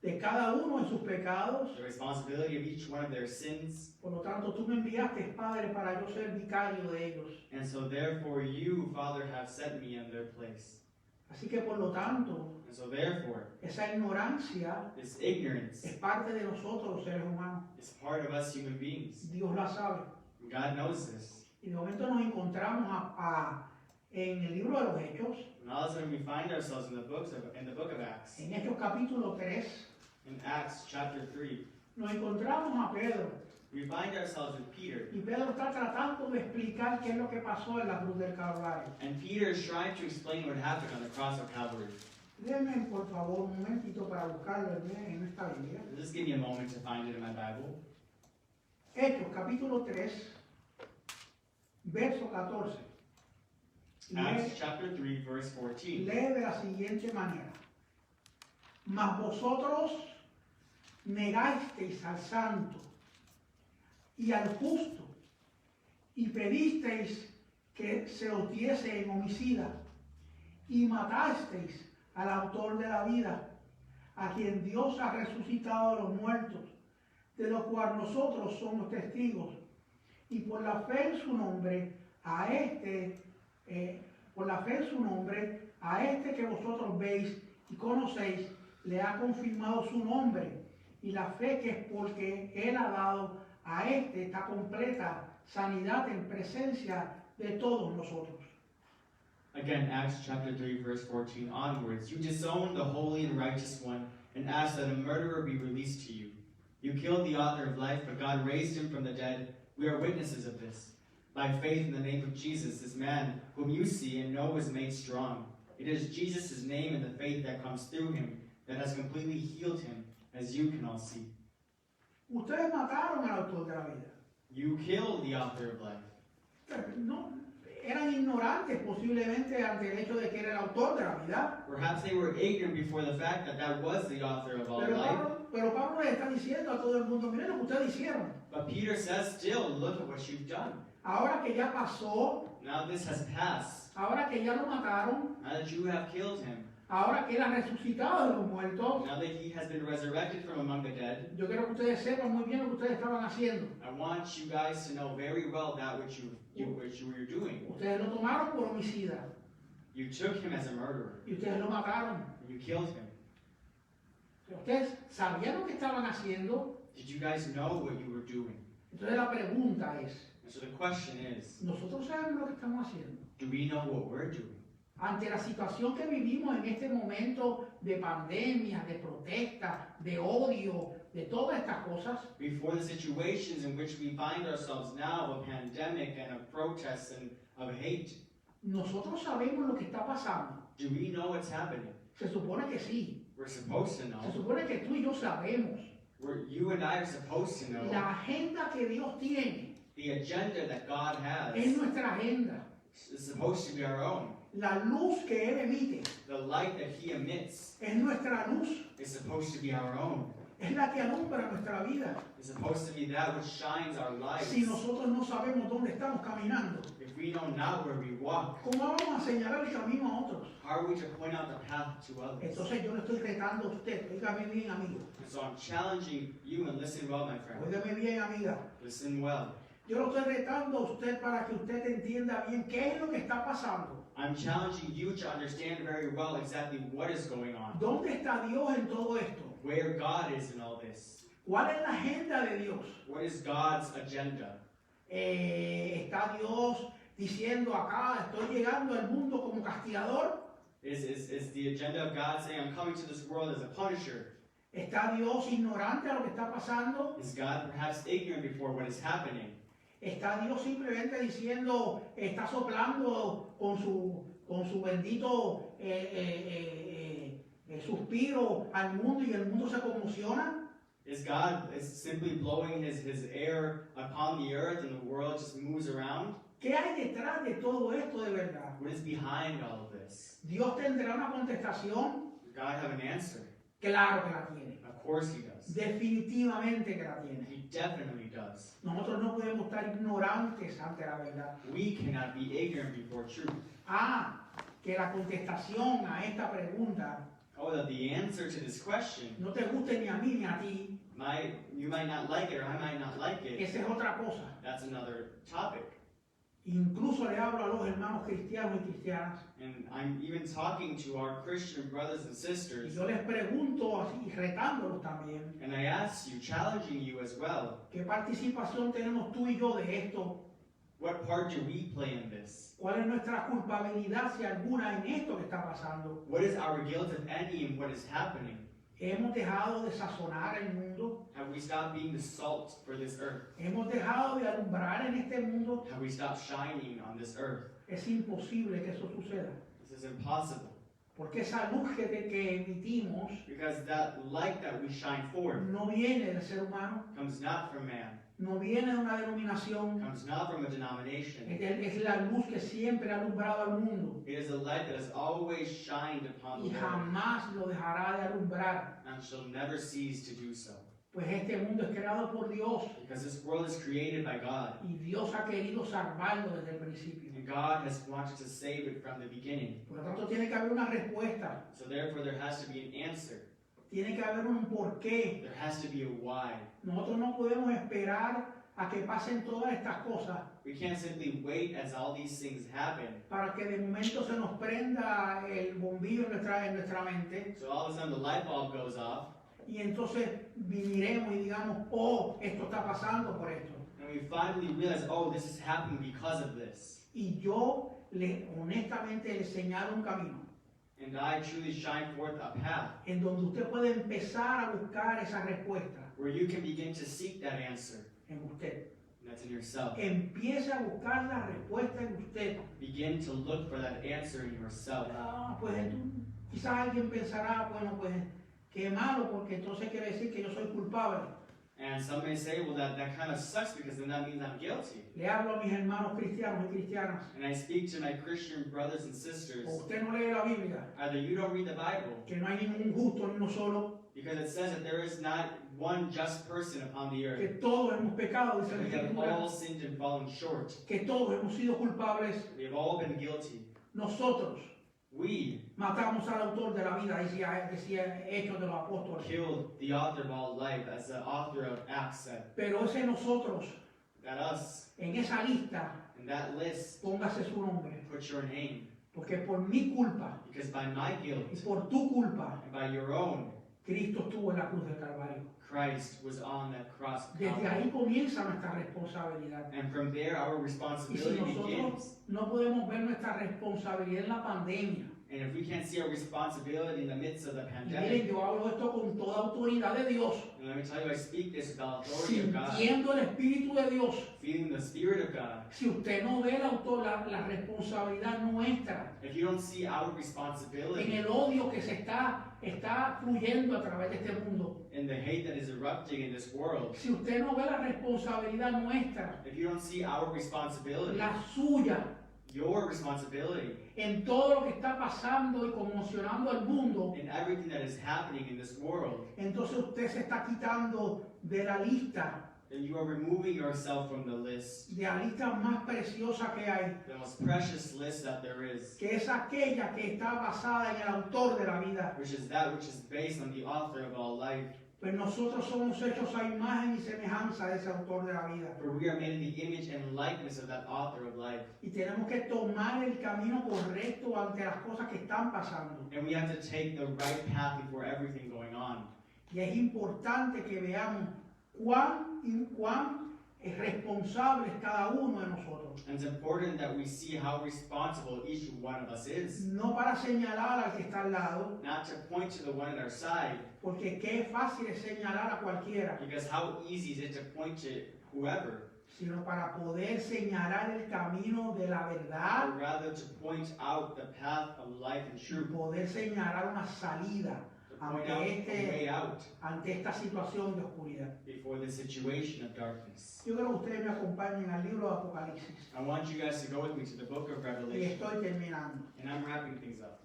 de cada uno en sus pecados. the responsibility of each one of their sins. Por lo tanto, tú me enviaste, Padre, para yo ser vicario de ellos. And so therefore you, Father, have set me in their place. Así que, por lo tanto, And so therefore, esa ignorancia this ignorance es parte de nosotros, los seres humanos. is part of us human beings. Dios la sabe. God knows this. Y de momento nos encontramos en el libro de los Hechos, And all of a sudden we find ourselves in the book of Acts. en Hechos capítulo 3, In Acts chapter 3, nos encontramos a Pedro. we find ourselves with Peter. Y Pedro está tratando de explicar qué es lo que pasó en la cruz del Calvario. And Peter is trying to explain what happened on the cross of Calvary. Déjenme, por favor, un momentito para buscarlo en esta Biblia. Just give me a moment to find it in my Bible. Hechos capítulo 3, verso 14. Acts chapter 3, verse 14. Lee de la siguiente manera. Mas vosotros negasteis al santo y al justo y pedisteis que se os diese en homicida y matasteis al autor de la vida, a quien Dios ha resucitado de los muertos, de lo cual nosotros somos testigos, y por la fe en su nombre a este que vosotros veis y conocéis, le ha confirmado su nombre, y la fe que es porque él ha dado a esta completa sanidad en presencia de todos nosotros. Again, Acts chapter 3, verse 14 onwards. You disowned the holy and righteous one and asked that a murderer be released to you. You killed the author of life, but God raised him from the dead. We are witnesses of this. By faith in the name of Jesus, this man, whom you see and know is made strong. It is Jesus' name and the faith that comes through him that has completely healed him, as you can all see. Ustedes mataron al autor de la vida. You killed the author of life. No, eran ignorantes posiblemente ante el hecho de que era el autor de la vida. Perhaps they were ignorant before the fact that that was the author of all life. Pero Pablo les está diciendo a todo el mundo, miren lo que ustedes hicieron. But Peter says, still, look at what you've done. Ahora que ya pasó, Now this has passed. ahora que ya lo mataron, Now that you have killed him. ahora que él ha resucitado de los muertos, Now that he has been resurrected from among the dead. yo quiero que ustedes sepan muy bien lo que ustedes estaban haciendo. I want you guys to know very well that which you were doing. Ustedes lo tomaron por homicida You took him as a murderer. y ustedes lo mataron. You killed him. Ustedes sabían lo que estaban haciendo. Did you guys know what you were doing? Entonces la pregunta es, And so the question is, ¿nosotros sabemos lo que estamos haciendo? do we know what we're doing? Ante la situación que vivimos en este momento de pandemia, de protesta, de odio, de todas estas cosas, Before the situations in which we find ourselves now, a pandemic and of protests and of hate, nosotros sabemos lo que está pasando. do we know what's happening? Se supone que sí. We're supposed to Se know. supone que tú y yo sabemos You and I are supposed to know la agenda que Dios tiene. the agenda that God Es has nuestra agenda. is supposed to be our own. La luz que Él emite The light that He emits es nuestra luz. is supposed to be our own. Es la que alumbra nuestra vida. It's supposed to be that which shines our lives. Si nosotros no sabemos dónde estamos caminando, If we know not where we walk, ¿cómo vamos a señalar el camino a otros? how are we to point out the path to others? Entonces yo le estoy retando a usted. Óigame bien, amigo. And so I'm challenging you, and listen well, my friend. Óigame bien, amiga. Listen well. Yo lo estoy retando a usted para que usted entienda bien qué es lo que está pasando. I'm challenging you to understand very well exactly what is going on, ¿Dónde está Dios en todo esto? where God is in all this. ¿Cuál es la agenda de Dios? What is God's agenda? ¿Está Dios diciendo acá, estoy llegando al mundo como castigador? Is the agenda of God saying, I'm coming to this world as a punisher? ¿Está Dios ignorante a lo que está pasando? Is God perhaps ignorant before what is happening? ¿Está Dios simplemente diciendo, está soplando con su bendito suspiro al mundo y el mundo se conmociona? Is God simply blowing his air upon the earth and the world just moves around? ¿Qué hay detrás de todo esto de verdad? What is behind all of this? ¿Dios tendrá una contestación? Does God have an answer? Claro que la tiene. Of course he does. Definitivamente que la tiene. He definitely does. Nosotros no podemos estar ignorantes ante la verdad. We cannot be ignorant before truth. Que la contestación a esta pregunta Oh, that the answer to this question, no te guste ni a mí ni a ti, you might not like it or I might not like it. esa es otra cosa. That's another topic. Incluso le hablo a los hermanos cristianos y cristianas. And I'm even talking to our Christian brothers and Y sisters. yo les pregunto así, retándolos también, And I ask you, challenging you as well, ¿qué participación tenemos tú y yo de esto? what part do we play in this? ¿Cuál es nuestra culpabilidad, si alguna, en esto que está pasando? What is our guilt, if any, in what is happening? ¿Hemos dejado de sazonar el mundo? Have we stopped being the salt for this earth? ¿Hemos dejado de alumbrar en este mundo? Have we stopped shining on this earth? Es imposible que eso suceda. This is impossible. Porque esa luz que emitimos Because that light that we shine forth no viene del ser humano, comes not from man, no viene de una denominación, comes not from a denomination. es la luz que siempre ha alumbrado al mundo It is a light that has always shined upon y the world jamás lo dejará de alumbrar. and shall never cease to do so. Pues este mundo es creado por Dios Because this world is created by God, y Dios ha querido salvarlo desde el principio. and God has wanted to save it from the beginning. Por lo tanto, tiene que haber una respuesta, So therefore there has to be an answer. tiene que haber un porqué. There has to be a why. Nosotros no podemos esperar a que pasen todas estas cosas We can't simply wait as all these things happen. para que de momento se nos prenda el bombillo en nuestra mente So all of a sudden the light bulb goes off, y entonces viviremos y digamos, oh, esto está pasando por esto. and we finally realize, oh, this is happening because of this. Y yo honestamente le señalo un camino And I truly shine forth a path en donde usted puede empezar a buscar esa respuesta where you can begin to seek that answer. en usted. And that's in yourself. Empiece a buscar la respuesta en usted. Begin to look for that answer in yourself. Pues quizás alguien pensará, bueno, pues qué malo, porque entonces quiere decir que yo soy culpable. And some may say, well, that kind of sucks because then that means I'm guilty. Le hablo a mis hermanos cristianos y cristianas. And I speak to my Christian brothers and sisters. O usted no lee la Biblia, Either you don't read the Bible, que no hay ningún justo ni uno solo, because it says that there is not one just person upon the que earth. todos hemos pecado, dice la We have Escritura, all sinned and fallen short. que todos hemos sido culpables. We have all been guilty. Nosotros We matamos al autor de la vida, decía Hechos de los Apóstoles. killed the author of all life, as the author of Acts said. Pero ese nosotros, That us, en esa lista, in that list, póngase su nombre. put your name. Porque por mi culpa Because by my guilt y por tu culpa, and by your own, Cristo estuvo en la cruz del Calvario. Christ was on that cross. of Desde ahí Calvary. comienza nuestra responsabilidad. And from there, our Y si responsibility nosotros begins. no podemos ver nuestra responsabilidad en la pandemia, And if we can't see our responsibility in the midst of the y miren, pandemic, yo hablo esto con toda autoridad de Dios, and let me tell you, I speak this with the authority of God, sintiendo el Espíritu de Dios. feeling the Spirit of God. Si usted no ve la responsabilidad nuestra If you don't see our en responsibility el odio que se está fluyendo a través de este mundo, in the hate that is erupting in this world, si usted no ve la responsabilidad nuestra, if you don't see our responsibility, la suya, your responsibility en todo lo que está pasando y conmocionando al mundo, in everything that is happening in this world, entonces usted se está quitando de la lista, then you are removing yourself from the list, de la lista más preciosa que hay, the most precious list that there is, que es aquella que está basada en el autor de la vida. which is that which is based on the author of all life. Pues nosotros somos hechos a imagen y semejanza de ese autor de la vida. For we are made in the image and likeness of that author of life. Y tenemos que tomar el camino correcto ante las cosas que están pasando. And we have to take the right path before everything going on. Y es importante que veamos cuán responsables cada uno de nosotros. And it's important that we see how responsible each one of us is. No para señalar al que está al lado, Not to point to the one at our side, porque qué fácil es señalar a cualquiera, because how easy is it to point to whoever, sino para poder señalar el camino de la verdad but rather to point out the path of life and y truth, poder señalar una salida to point out a way out ante esta situación de oscuridad. before the situation of darkness. Yo quiero que ustedes me acompañen al libro de Apocalipsis. I want you guys to go with me to the book of Y Revelation, estoy terminando. and I'm wrapping things up.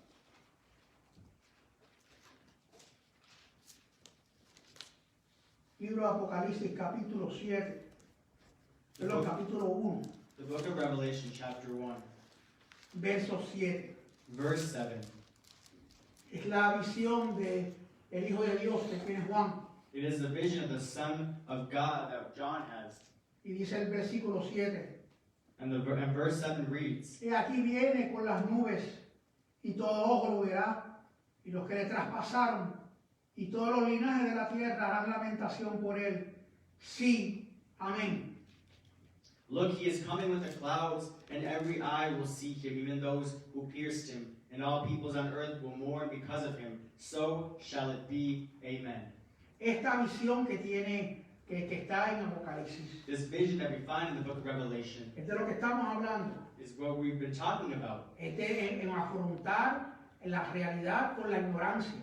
Libro de Apocalipsis capítulo 7, perdón, capítulo 1, The book of Revelation, chapter 1, verso 7. verse 7. Es la visión de el Hijo de Dios, de quien es Juan. It is the vision of the Son of God that John has. Y dice el versículo 7. And verse 7 reads, He aquí viene con las nubes, y todo ojo lo verá, y los que le traspasaron, y todos los linajes de la tierra harán lamentación por él. Sí, amén. Look, he is coming with the clouds, and every eye will see him, even those who pierced him, and all peoples on earth will mourn because of him. So shall it be. Amen. Esta visión que está en Apocalipsis, This vision that we find in the book of Revelation es de lo que estamos hablando, is what we've been talking about. es de en afrontar la realidad con la ignorancia.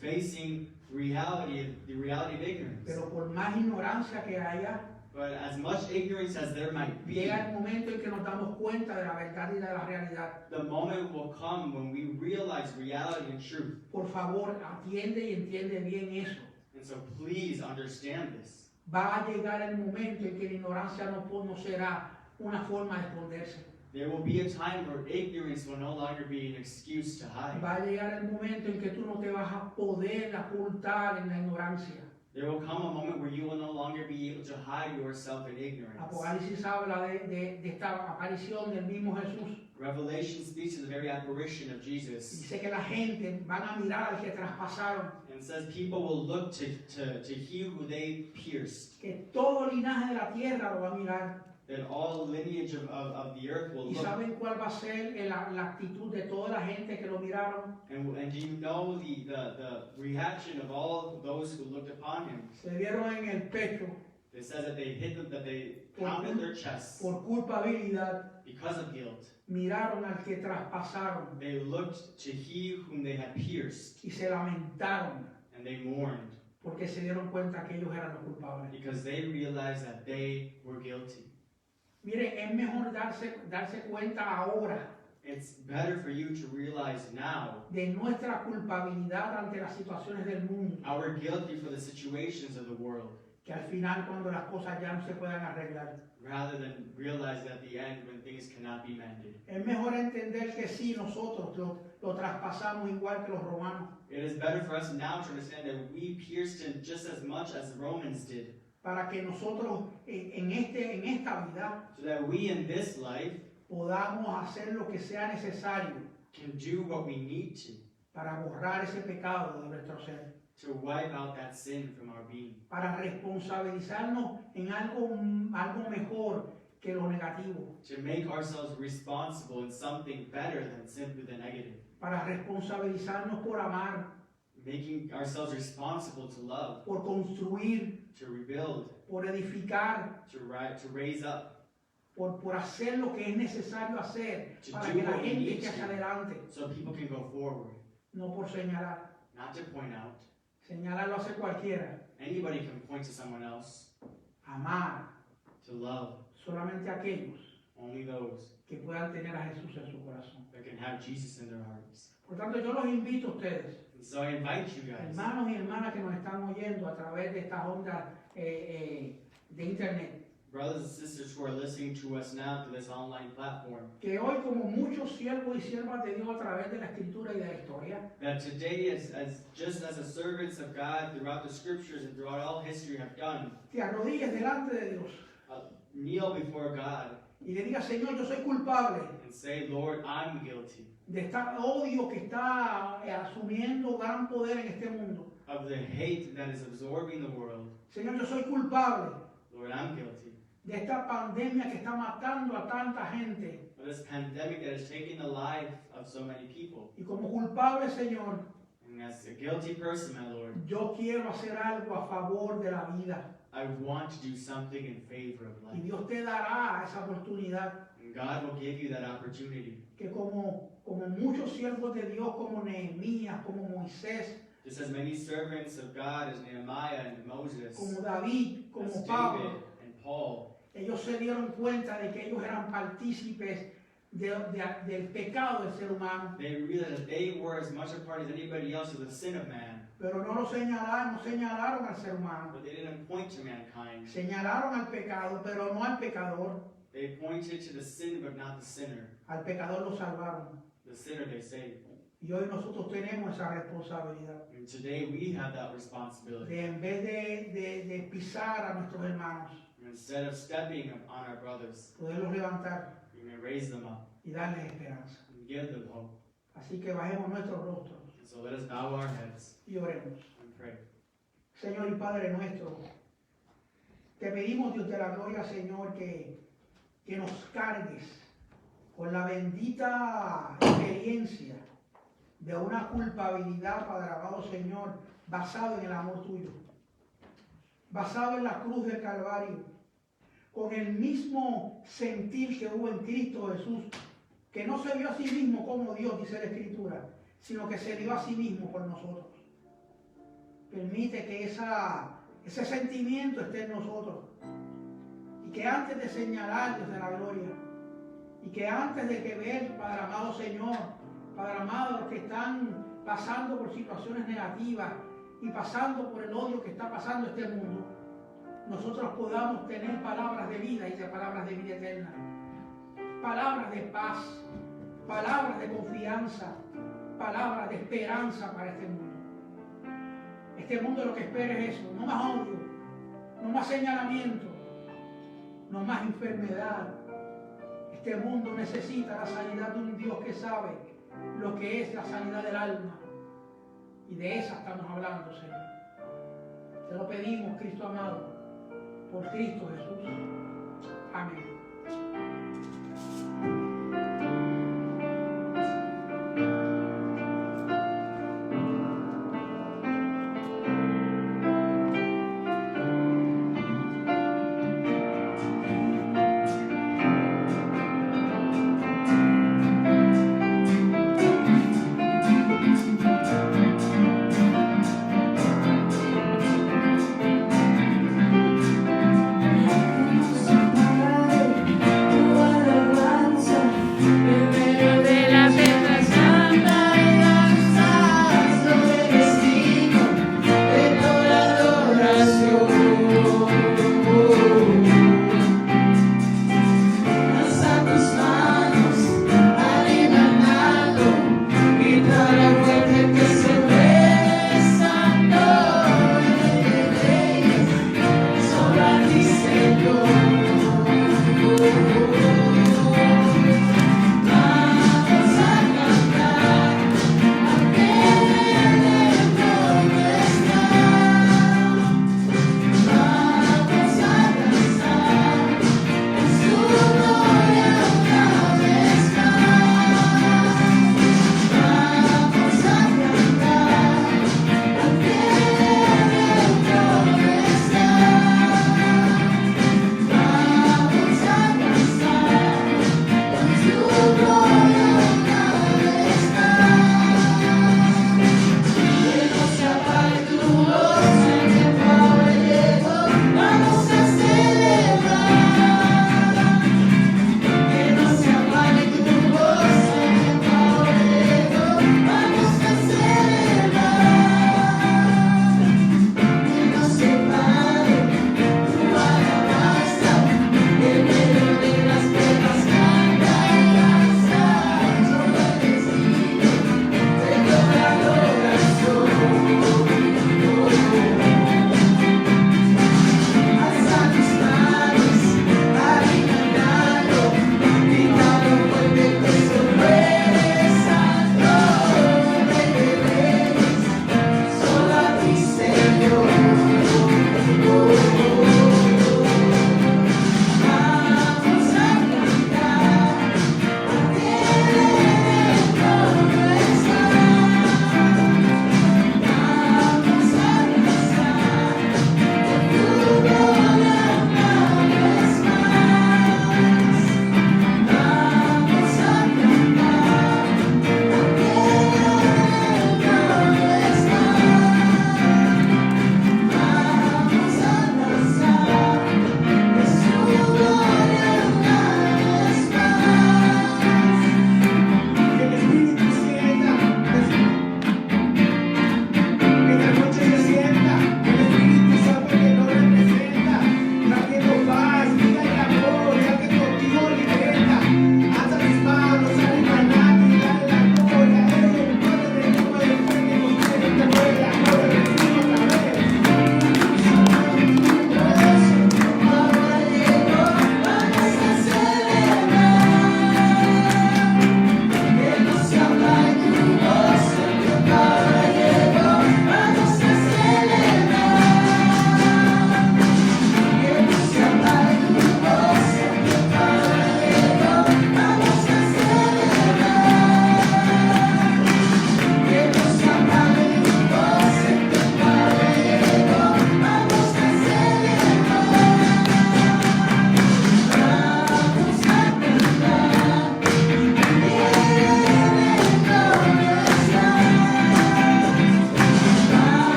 Facing reality, the reality of ignorance. Pero por más ignorancia que haya, But as much ignorance as there might be, llega el momento en que nos damos cuenta de la verdad y de la realidad. the moment will come when we realize reality and truth. Por favor, atiende y entiende bien eso. And so please understand this. Va a llegar el momento en que la ignorancia no será una forma de esconderse. There will be a time where ignorance will no longer be an excuse to hide. Va a llegar el momento en que tú no te vas a poder ocultar en la ignorancia. There will come a moment where you will no longer be able to hide yourself in ignorance. Apocalipsis habla de esta aparición del mismo Jesús. Revelation speaks to the very apparition of Jesus. Dice que la gente van a mirar al que traspasaron, And says people will look to he who they pierced. que todo linaje de la tierra lo va a mirar. That all lineage of the earth will ¿Y look. saben cuál va a ser la actitud de toda la gente que lo miraron? And do you know the reaction of all those who looked upon him? Se dieron en el pecho It says that they hit them, that they pounded their chests por culpabilidad, because of guilt. miraron al que traspasaron They looked to he whom they had pierced, y se lamentaron and they mourned porque se dieron cuenta que ellos eran los culpables. because they realized that they were guilty. Miren, es mejor darse cuenta ahora It's better for you to realize now de nuestra culpabilidad ante las situaciones del mundo, our guilty for the situations of the world, que al final cuando las cosas ya no se puedan arreglar. rather than realize at the end when things cannot be mended. Es mejor entender que sí, nosotros lo traspasamos igual que los romanos, It is better for us now to understand that we pierced him just as much as the Romans did, para que nosotros en esta vida so that we in this life podamos hacer lo que sea necesario can do what we need to para borrar ese pecado de nuestro ser, wipe out that sin from our being, para responsabilizarnos en algo mejor que lo negativo, to make ourselves responsible in something better than simply the negative, para responsabilizarnos por amar, making ourselves responsible to love, por construir, to rebuild, por edificar, to raise up, por hacer lo que es necesario hacer To para do que la what we gente need eche hacia to. adelante, so people can go forward, no por señalar. not to point out. Señalar lo hace cualquiera. Anybody can point to someone else. Amar To love solamente a aquellos only those que puedan tener a Jesús en su corazón. that can have Jesus in their hearts. Por tanto, yo los invito a ustedes, And so I invite you guys, hermanos y hermanas que nos están oyendo a través de estas ondas de internet, brothers and sisters who are listening to us now through this online platform, que hoy, como muchos siervos y siervas de Dios a través de la escritura y de la historia, that today, just as the servants of God throughout the scriptures and throughout all history have done, te arrodilles delante de Dios kneel before God y le digas, Señor, yo soy culpable and say, Lord, I'm guilty de este odio que está asumiendo gran poder en este mundo. of the hate that is absorbing the world. Señor, yo soy culpable Lord, I'm guilty de esta pandemia que está matando a tanta gente. of this pandemic that is taking the life of so many people. Y como culpable, Señor, And as a guilty person, my Lord, yo quiero hacer algo a favor de la vida. I want to do something in favor of Y life. Dios te dará esa oportunidad. And God will give you that opportunity. Que como muchos siervos de Dios, como Nehemías, como Moisés, Just as many servants of God as Nehemiah and Moses, como David, como as David Pablo, and Paul, ellos se dieron cuenta de que ellos eran partícipes del pecado del ser humano, they realized that they were as much a part as anybody else of the sin of man, pero no señalaron al ser humano. but they didn't point to mankind. Señalaron al pecado, pero no al pecador. They pointed to the sin, but not the sinner. Al pecador lo salvaron. The sinner they saved. Y hoy nosotros tenemos esa responsabilidad And today we have that responsibility. de en vez de pisar a nuestros hermanos, Instead of stepping on our brothers, poderlos levantar we may raise them up y darles esperanza. and give them hope. Así que bajemos nuestros rostros And so let us bow our heads y oremos. and pray. Señor y Padre nuestro, te pedimos, Dios de la gloria, Señor, que nos cargues con la bendita experiencia de una culpabilidad, Padre amado Señor, basado en el amor tuyo, basado en la cruz del Calvario, con el mismo sentir que hubo en Cristo Jesús, que no se vio a sí mismo como Dios, dice la Escritura, sino que se dio a sí mismo por nosotros. Permite que ese sentimiento esté en nosotros y que antes de señalar desde la gloria y que antes de que ver, Padre amado Señor, Padre amado, los que están pasando por situaciones negativas y pasando por el odio que está pasando este mundo, nosotros podamos tener palabras de vida, y palabras de vida eterna, palabras de paz, palabras de confianza, palabras de esperanza para este mundo. Este mundo lo que espera es eso, no más odio, no más señalamiento, no más enfermedad. Este mundo necesita la sanidad de un Dios que sabe lo que es la sanidad del alma. Y de esa estamos hablando, Señor. Te lo pedimos, Cristo amado, por Cristo Jesús. Amén. Padre,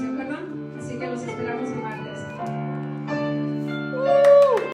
oración, perdón. Así que los esperamos el martes.